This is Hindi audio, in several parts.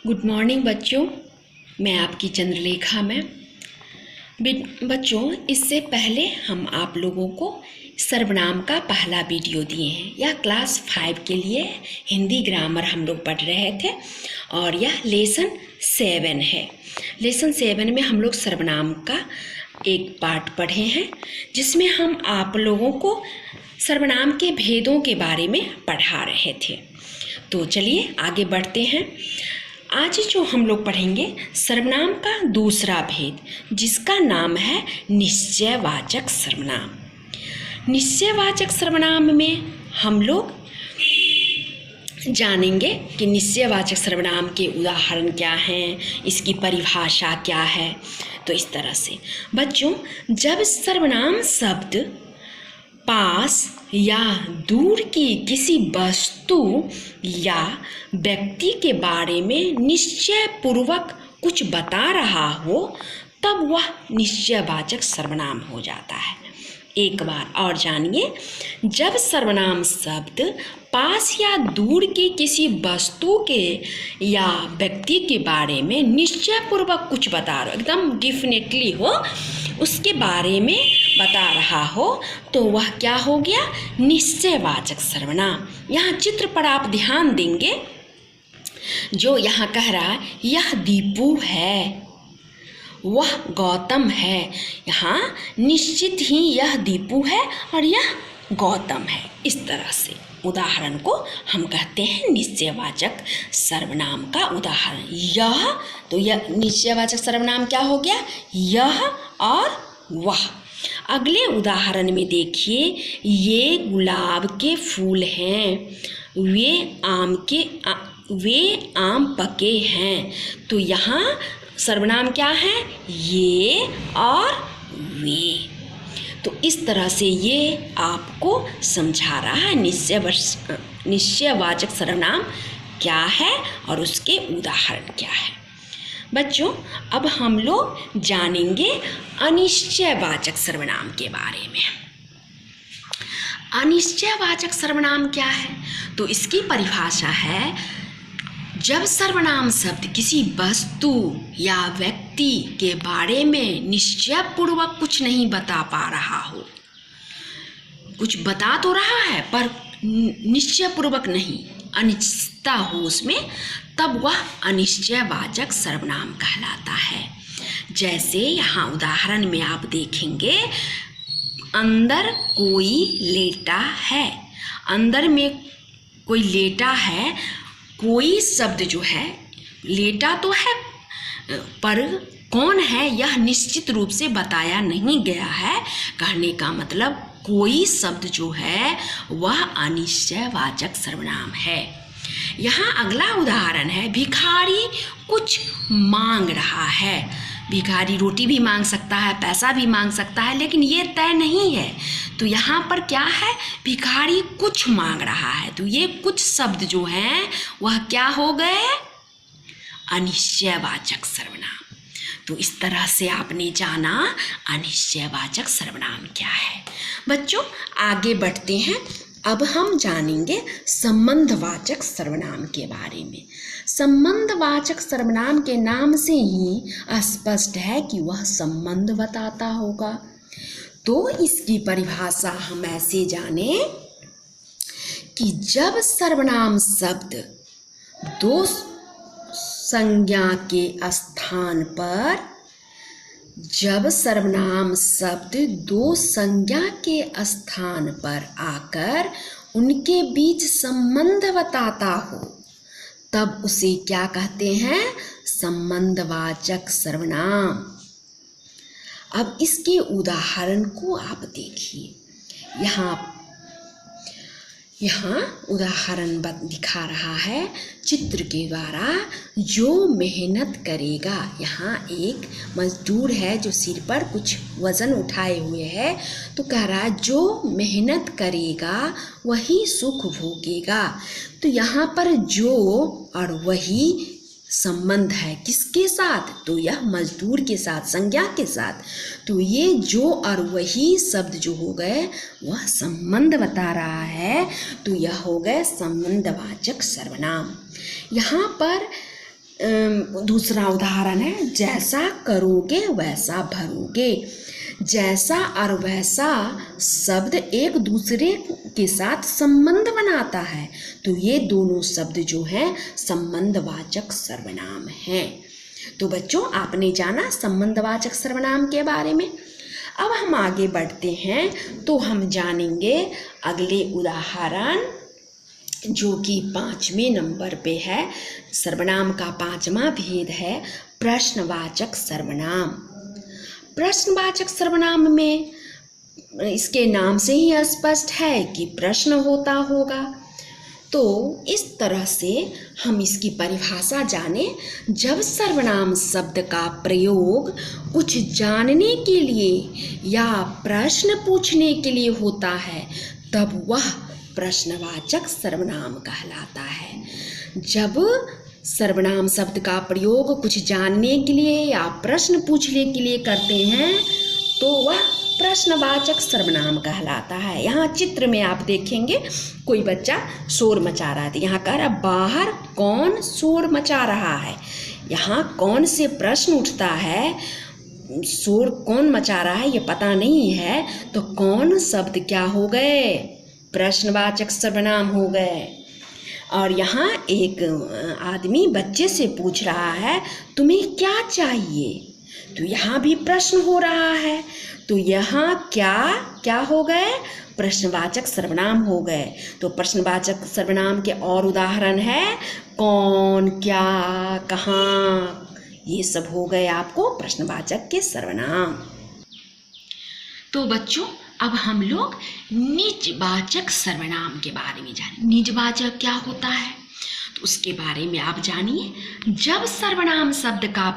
गुड मॉर्निंग बच्चों, मैं आपकी चंद्रलेखा में। बच्चों, इससे पहले हम आप लोगों को सर्वनाम का पहला वीडियो दिए हैं। यह क्लास 5 के लिए हिंदी ग्रामर हम लोग पढ़ रहे थे और यह लेसन 7 है। लेसन 7 में हम लोग सर्वनाम का एक पार्ट पढ़े हैं, जिसमें हम आप लोगों को सर्वनाम के भेदों के बारे में पढ़ा रहे थे। तो चलिए आगे बढ़ते हैं। आज जो हम लोग पढ़ेंगे सर्वनाम का दूसरा भेद, जिसका नाम है निश्चयवाचक सर्वनाम। निश्चयवाचक सर्वनाम में हम लोग जानेंगे कि निश्चयवाचक सर्वनाम के उदाहरण क्या हैं, इसकी परिभाषा क्या है। तो इस तरह से बच्चों, जब सर्वनाम शब्द पास या दूर की किसी वस्तु या व्यक्ति के बारे में निश्चय पूर्वक कुछ बता रहा हो, तब वह निश्चयवाचक सर्वनाम हो जाता है। एक बार और जानिए, जब सर्वनाम शब्द पास या दूर की किसी वस्तु के या व्यक्ति के बारे में निश्चय पूर्वक कुछ बता रहा हो, एकदम डेफिनेटली हो, उसके बारे में बता रहा हो, तो वह क्या हो गया? निश्चयवाचक सर्वनाम। यहाँ चित्र पर आप ध्यान देंगे, जो यहाँ कह रहा है यह दीपू है, वह गौतम है। यहाँ निश्चित ही यह दीपू है और यह गौतम है। इस तरह से उदाहरण को हम कहते हैं निश्चयवाचक सर्वनाम का उदाहरण। यह, तो यह निश्चयवाचक सर्वनाम क्या हो गया? यह और वह। अगले उदाहरण में देखिए, ये गुलाब के फूल हैं, वे आम पके हैं। तो यहाँ सर्वनाम क्या है? ये और वे। तो इस तरह से ये आपको समझा रहा है निश्चयवाचक सर्वनाम क्या है और उसके उदाहरण क्या है। बच्चों, अब हम लोग जानेंगे अनिश्चयवाचक सर्वनाम के बारे में। अनिश्चयवाचक सर्वनाम क्या है? तो इसकी परिभाषा है, जब सर्वनाम शब्द किसी वस्तु या व्यक्ति के बारे में निश्चयपूर्वक कुछ नहीं बता पा रहा हो, कुछ बता तो रहा है पर निश्चयपूर्वक नहीं, अनिश्चितता हो उसमें, तब वह अनिश्चयवाचक सर्वनाम कहलाता है। जैसे यहाँ उदाहरण में आप देखेंगे, अंदर कोई लेटा है। अंदर में कोई लेटा है, कोई शब्द जो है, लेटा तो है पर कौन है यह निश्चित रूप से बताया नहीं गया है। कहने का मतलब कोई शब्द जो है वह अनिश्चयवाचक सर्वनाम है। यहाँ अगला उदाहरण है, भिखारी कुछ मांग रहा है। भिखारी रोटी भी मांग सकता है, पैसा भी मांग सकता है, लेकिन ये तय नहीं है। तो यहाँ पर क्या है? भिखारी कुछ मांग रहा है। तो ये कुछ शब्द जो हैं वह क्या हो गए? अनिश्चयवाचक सर्वनाम। तो इस तरह से आपने जाना अनिश्चयवाचक सर्वनाम क्या है। बच्चों, आगे बढ़ते हैं। अब हम जानेंगे संबंधवाचक सर्वनाम के बारे में। संबंधवाचक सर्वनाम के नाम से ही स्पष्ट है कि वह संबंध बताता होगा। तो इसकी परिभाषा हम ऐसे जाने कि जब सर्वनाम शब्द दो संज्ञा के स्थान पर, जब सर्वनाम शब्द दो संज्ञा के स्थान पर आकर उनके बीच संबंध बताता हो, तब उसे क्या कहते हैं? संबंधवाचक सर्वनाम। अब इसके उदाहरण को आप देखिए। यहाँ उदाहरण दिखा रहा है चित्र के द्वारा, जो मेहनत करेगा। यहाँ एक मजदूर है जो सिर पर कुछ वजन उठाए हुए है, तो कह रहा है जो मेहनत करेगा वही सुख भोगेगा। तो यहाँ पर जो और वही संबंध है किसके साथ? तो यह मजदूर के साथ, संज्ञा के साथ। तो ये जो और वही शब्द जो हो गए वह संबंध बता रहा है। तो यह हो गए संबंधवाचक सर्वनाम। यहाँ पर दूसरा उदाहरण है, जैसा करोगे वैसा भरोगे। जैसा और वैसा शब्द एक दूसरे के साथ संबंध बनाता है, तो ये दोनों शब्द जो हैं संबंधवाचक सर्वनाम हैं। तो बच्चों, आपने जाना संबंधवाचक सर्वनाम के बारे में। अब हम आगे बढ़ते हैं तो हम जानेंगे अगले उदाहरण, जो कि 5वें नंबर पे है। सर्वनाम का 5वां भेद है प्रश्नवाचक सर्वनाम। प्रश्नवाचक सर्वनाम में इसके नाम से ही स्पष्ट है कि प्रश्न होता होगा। तो इस तरह से हम इसकी परिभाषा जाने। जब सर्वनाम शब्द का प्रयोग कुछ जानने के लिए या प्रश्न पूछने के लिए होता है, तब वह प्रश्नवाचक सर्वनाम कहलाता है। जब सर्वनाम शब्द का प्रयोग कुछ जानने के लिए या प्रश्न पूछने के लिए करते हैं, तो वह प्रश्नवाचक सर्वनाम कहलाता है। यहाँ चित्र में आप देखेंगे कोई बच्चा शोर मचा रहा है। यहाँ कह रहा है बाहर कौन शोर मचा रहा है। यहाँ कौन से प्रश्न उठता है, शोर कौन मचा रहा है ये पता नहीं है, तो कौन शब्द क्या हो गए, प्रश्नवाचक सर्वनाम हो गए। और यहाँ एक आदमी बच्चे से पूछ रहा है तुम्हें क्या चाहिए, तो यहाँ भी प्रश्न हो रहा है, तो यहाँ क्या हो गए, प्रश्नवाचक सर्वनाम हो गए। तो प्रश्नवाचक सर्वनाम के और उदाहरण है कौन, क्या, कहाँ, ये सब हो गए आपको प्रश्नवाचक के सर्वनाम। तो बच्चों, अब हम लोग निजवाचक सर्वनाम के बारे में जानें। निजवाचक क्या होता है, तो उसके बारे में आप जानिए। जब सर्वनाम शब्द का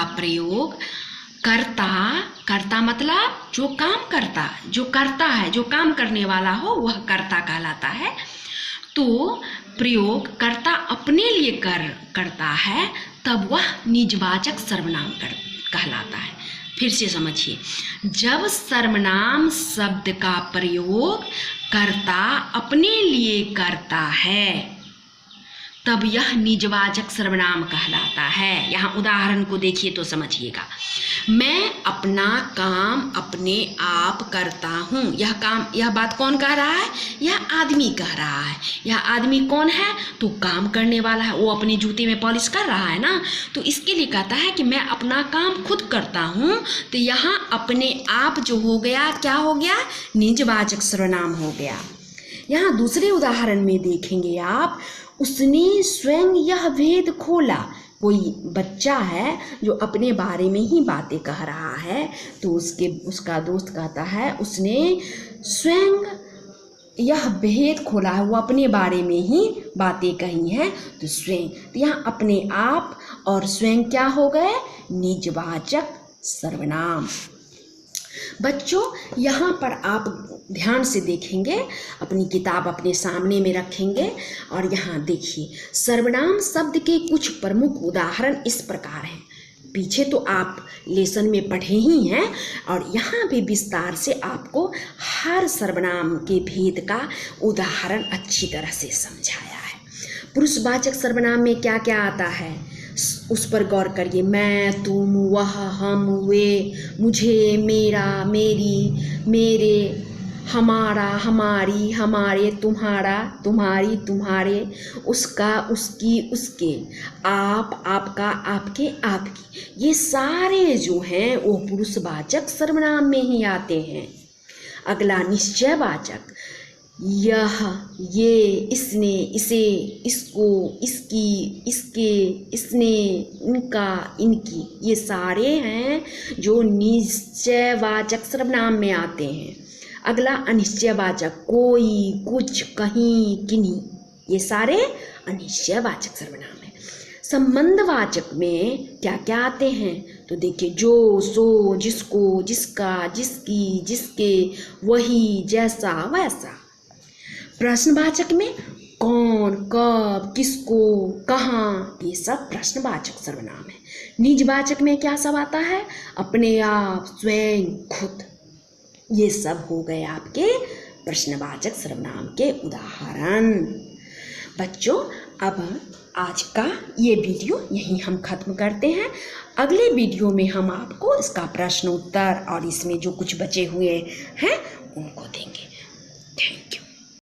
प्रयोग कर्ता मतलब जो करता है, जो काम करने वाला हो वह कर्ता कहलाता है। तो प्रयोग कर्ता अपने लिए करता है, तब वह निजवाचक सर्वनाम कहलाता है। फिर से समझिए, जब सर्वनाम शब्द का प्रयोग कर्ता अपने लिए करता है, तब यह निजवाचक सर्वनाम कहलाता है। यहाँ उदाहरण को देखिए तो समझिएगा। मैं अपना काम अपने आप करता हूँ। यह बात कौन कह रहा है, यह आदमी कह रहा है। यह आदमी कौन है, तो काम करने वाला है, वो अपने जूते में पॉलिश कर रहा है ना, तो इसके लिए कहता है कि मैं अपना काम खुद करता हूँ। तो यहाँ अपने आप जो हो गया, क्या हो गया, निजवाचक सर्वनाम हो गया। यहाँ दूसरे उदाहरण में देखेंगे आप, उसने स्वयं यह भेद खोला। कोई बच्चा है जो अपने बारे में ही बातें कह रहा है, तो उसका दोस्त कहता है उसने स्वयं यह भेद खोला है, वो अपने बारे में ही बातें कही हैं, तो स्वयं। तो यहाँ अपने आप और स्वयं क्या हो गए, निजवाचक सर्वनाम। बच्चों, यहाँ पर आप ध्यान से देखेंगे, अपनी किताब अपने सामने में रखेंगे और यहाँ देखिए सर्वनाम शब्द के कुछ प्रमुख उदाहरण इस प्रकार हैं। पीछे तो आप लेसन में पढ़े ही हैं और यहाँ भी विस्तार से आपको हर सर्वनाम के भेद का उदाहरण अच्छी तरह से समझाया है। पुरुषवाचक सर्वनाम में क्या क्या आता है उस पर गौर करिए। मैं, तुम, वह, हम, वे, मुझे, मेरा, मेरी, मेरे, हमारा, हमारी, हमारे, तुम्हारा, तुम्हारी, तुम्हारे, उसका, उसकी, उसके, आप, आपका, आपके, आपकी, ये सारे जो हैं वो पुरुषवाचक सर्वनाम में ही आते हैं। अगला निश्चयवाचक, यह, ये, इसने, इसे, इसको, इसकी, इसके, इसने, इनका, इनकी, ये सारे हैं जो निश्चयवाचक सर्वनाम में आते हैं। अगला अनिश्चयवाचक, कोई, कुछ, कहीं, किन्हीं, ये सारे अनिश्चयवाचक सर्वनाम हैं। संबंधवाचक में क्या क्या आते हैं, तो देखिए जो, सो, जिसको, जिसका, जिसकी, जिसके, वही, जैसा, वैसा। प्रश्नवाचक में कौन, कब, किसको, कहाँ, ये सब प्रश्नवाचक सर्वनाम है। निजवाचक में क्या सब आता है, अपने आप, स्वयं, खुद, ये सब हो गए आपके प्रश्नवाचक सर्वनाम के उदाहरण। बच्चों अब आज का ये वीडियो यहीं हम ख़त्म करते हैं। अगले वीडियो में हम आपको इसका प्रश्न उत्तर और इसमें जो कुछ बचे हुए हैं उनको देंगे। Thank you.